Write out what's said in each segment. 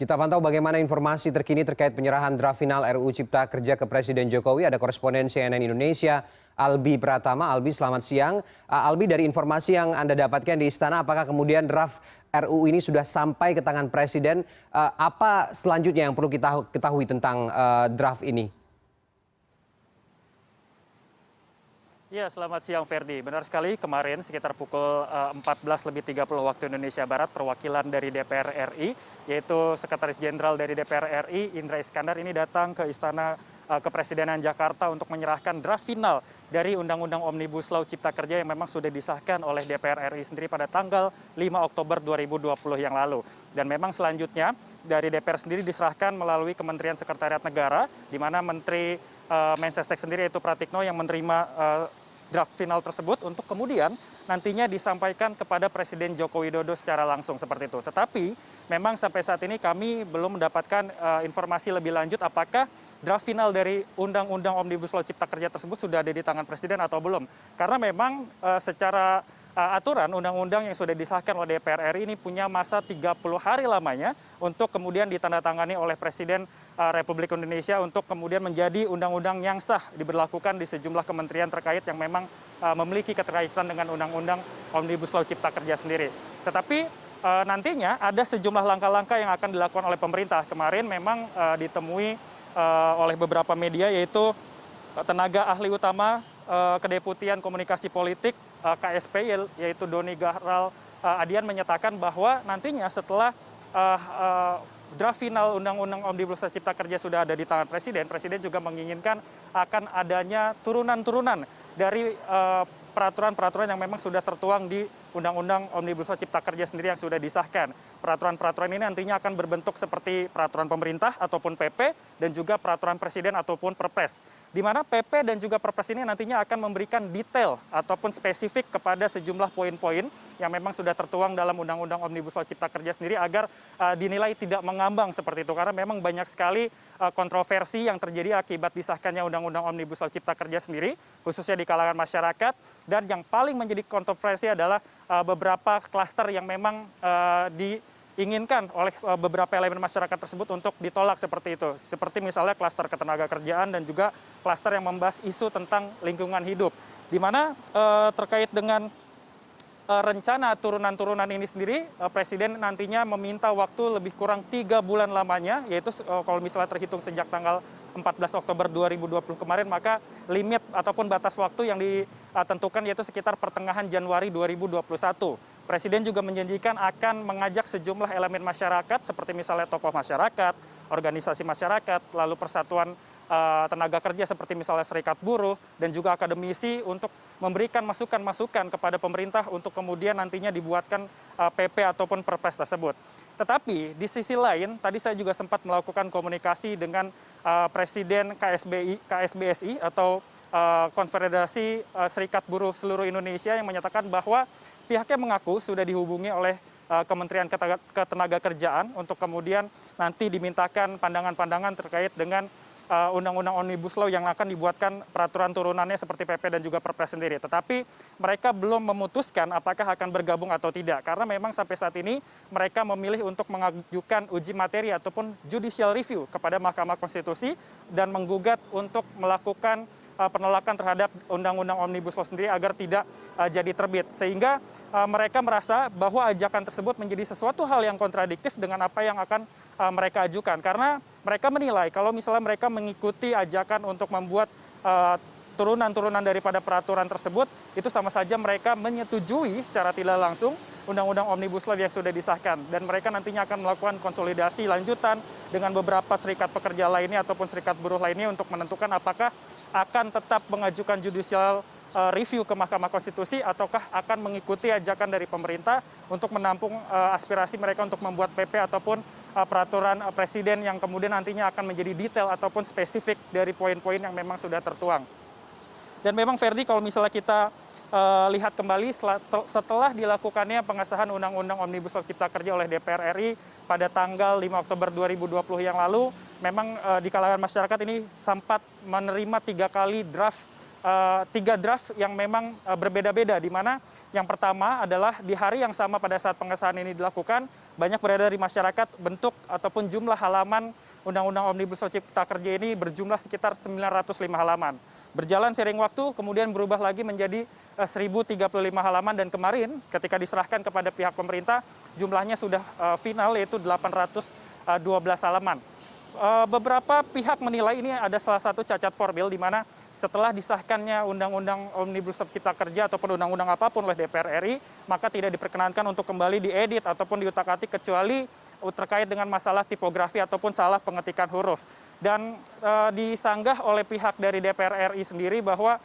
Kita pantau bagaimana informasi terkini terkait penyerahan draft final RUU Cipta Kerja ke Presiden Jokowi. Ada koresponden CNN Indonesia, Albi Pratama. Albi, selamat siang. Albi, dari informasi yang Anda dapatkan di Istana, apakah kemudian draft RUU ini sudah sampai ke tangan Presiden? Apa selanjutnya yang perlu kita ketahui tentang draft ini? Ya, selamat siang Ferdi. Benar sekali, kemarin sekitar pukul 14.30 waktu Indonesia Barat, perwakilan dari DPR RI, yaitu Sekretaris Jenderal dari DPR RI, Indra Iskandar, ini datang ke Istana Kepresidenan Jakarta untuk menyerahkan draft final dari Undang-Undang Omnibus Law Cipta Kerja yang memang sudah disahkan oleh DPR RI sendiri pada tanggal 5 Oktober 2020 yang lalu. Dan memang selanjutnya dari DPR sendiri diserahkan melalui Kementerian Sekretariat Negara, di mana Menteri Mensesnek sendiri yaitu Pratikno yang menerima draft final tersebut untuk kemudian nantinya disampaikan kepada Presiden Joko Widodo secara langsung seperti itu. Tetapi memang sampai saat ini kami belum mendapatkan informasi lebih lanjut apakah draft final dari Undang-Undang Omnibus Law Cipta Kerja tersebut sudah ada di tangan Presiden atau belum. Karena memang secara aturan undang-undang yang sudah disahkan oleh DPR RI ini punya masa 30 hari lamanya untuk kemudian ditandatangani oleh Presiden Republik Indonesia untuk kemudian menjadi undang-undang yang sah diberlakukan di sejumlah kementerian terkait yang memang memiliki keterkaitan dengan Undang-Undang Omnibus Law Cipta Kerja sendiri. Tetapi nantinya ada sejumlah langkah-langkah yang akan dilakukan oleh pemerintah. Kemarin memang ditemui oleh beberapa media yaitu tenaga ahli utama Kedeputian Komunikasi Politik KSP yaitu Doni Gahral Adian menyatakan bahwa nantinya setelah draft final Undang-Undang Omnibus Law Cipta Kerja sudah ada di tangan Presiden, Presiden juga menginginkan akan adanya turunan-turunan dari peraturan-peraturan yang memang sudah tertuang di Undang-Undang Omnibus Law Cipta Kerja sendiri yang sudah disahkan. Peraturan-peraturan ini nantinya akan berbentuk seperti peraturan pemerintah ataupun PP dan juga peraturan presiden ataupun perpres. Di mana PP dan juga perpres ini nantinya akan memberikan detail ataupun spesifik kepada sejumlah poin-poin yang memang sudah tertuang dalam Undang-Undang Omnibus Law Cipta Kerja sendiri agar dinilai tidak mengambang seperti itu. Karena memang banyak sekali kontroversi yang terjadi akibat disahkannya Undang-Undang Omnibus Law Cipta Kerja sendiri, khususnya di kalangan masyarakat. Dan yang paling menjadi kontroversi adalah beberapa klaster yang memang diinginkan oleh beberapa elemen masyarakat tersebut untuk ditolak seperti itu. Seperti misalnya klaster ketenagakerjaan dan juga klaster yang membahas isu tentang lingkungan hidup. Di mana terkait dengan rencana turunan-turunan ini sendiri, Presiden nantinya meminta waktu lebih kurang 3 bulan lamanya, yaitu kalau misalnya terhitung sejak tanggal 14 Oktober 2020 kemarin, maka limit ataupun batas waktu yang ditentukan yaitu sekitar pertengahan Januari 2021. Presiden juga menjanjikan akan mengajak sejumlah elemen masyarakat seperti misalnya tokoh masyarakat, organisasi masyarakat, lalu persatuan tenaga kerja seperti misalnya serikat buruh dan juga akademisi untuk memberikan masukan-masukan kepada pemerintah untuk kemudian nantinya dibuatkan PP ataupun perpres tersebut. Tetapi di sisi lain, tadi saya juga sempat melakukan komunikasi dengan Presiden KSBSI atau Konfederasi Serikat Buruh Seluruh Indonesia yang menyatakan bahwa pihaknya mengaku sudah dihubungi oleh Kementerian Ketenagakerjaan untuk kemudian nanti dimintakan pandangan-pandangan terkait dengan Undang-Undang Omnibus Law yang akan dibuatkan peraturan turunannya seperti PP dan juga Perpres sendiri. Tetapi mereka belum memutuskan apakah akan bergabung atau tidak. Karena memang sampai saat ini mereka memilih untuk mengajukan uji materi ataupun judicial review kepada Mahkamah Konstitusi dan menggugat untuk melakukan penolakan terhadap Undang-Undang Omnibus Law sendiri agar tidak jadi terbit. Sehingga mereka merasa bahwa ajakan tersebut menjadi sesuatu hal yang kontradiktif dengan apa yang akan mereka ajukan. Karena mereka menilai kalau misalnya mereka mengikuti ajakan untuk membuat turunan-turunan daripada peraturan tersebut, itu sama saja mereka menyetujui secara tidak langsung Undang-Undang Omnibus Law yang sudah disahkan. Dan mereka nantinya akan melakukan konsolidasi lanjutan dengan beberapa serikat pekerja lainnya ataupun serikat buruh lainnya untuk menentukan apakah akan tetap mengajukan judicial review ke Mahkamah Konstitusi ataukah akan mengikuti ajakan dari pemerintah untuk menampung aspirasi mereka untuk membuat PP ataupun peraturan presiden yang kemudian nantinya akan menjadi detail ataupun spesifik dari poin-poin yang memang sudah tertuang. Dan memang Ferdi, kalau misalnya kita lihat kembali setelah dilakukannya pengesahan Undang-Undang Omnibus Law Cipta Kerja oleh DPR RI pada tanggal 5 Oktober 2020 yang lalu, memang di kalangan masyarakat ini sempat menerima 3 kali draft tiga draft yang memang berbeda-beda, di mana yang pertama adalah di hari yang sama pada saat pengesahan ini dilakukan, banyak beredar di masyarakat bentuk ataupun jumlah halaman Undang-Undang Omnibus Law Cipta Kerja ini berjumlah sekitar 905 halaman. Berjalan seiring waktu, kemudian berubah lagi menjadi 1035 halaman, dan kemarin ketika diserahkan kepada pihak pemerintah, jumlahnya sudah final, yaitu 812 halaman. Beberapa pihak menilai ini ada salah satu cacat formil, di mana setelah disahkannya Undang-Undang Omnibus Law Cipta Kerja ataupun undang-undang apapun oleh DPR RI, maka tidak diperkenankan untuk kembali diedit ataupun diutak-atik kecuali terkait dengan masalah tipografi ataupun salah pengetikan huruf. Dan disanggah oleh pihak dari DPR RI sendiri bahwa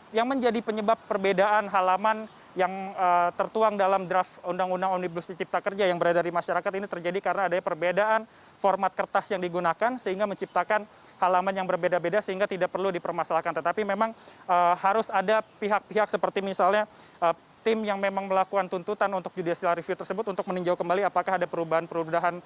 yang menjadi penyebab perbedaan halaman yang tertuang dalam draft Undang-Undang Omnibus Law Cipta Kerja yang beredar di masyarakat ini terjadi karena adanya perbedaan format kertas yang digunakan, sehingga menciptakan halaman yang berbeda-beda sehingga tidak perlu dipermasalahkan. Tetapi memang harus ada pihak-pihak seperti misalnya tim yang memang melakukan tuntutan untuk judicial review tersebut untuk meninjau kembali apakah ada perubahan-perubahan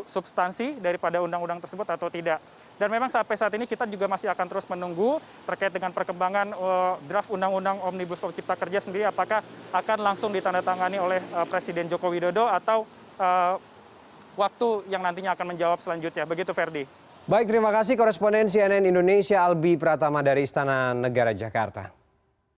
substansi daripada undang-undang tersebut atau tidak. Dan memang sampai saat ini kita juga masih akan terus menunggu terkait dengan perkembangan draft Undang-Undang Omnibus Law Cipta Kerja sendiri, apakah akan langsung ditandatangani oleh Presiden Joko Widodo atau waktu yang nantinya akan menjawab selanjutnya. Begitu, Ferdi. Baik, terima kasih koresponden CNN Indonesia Albi Pratama dari Istana Negara Jakarta.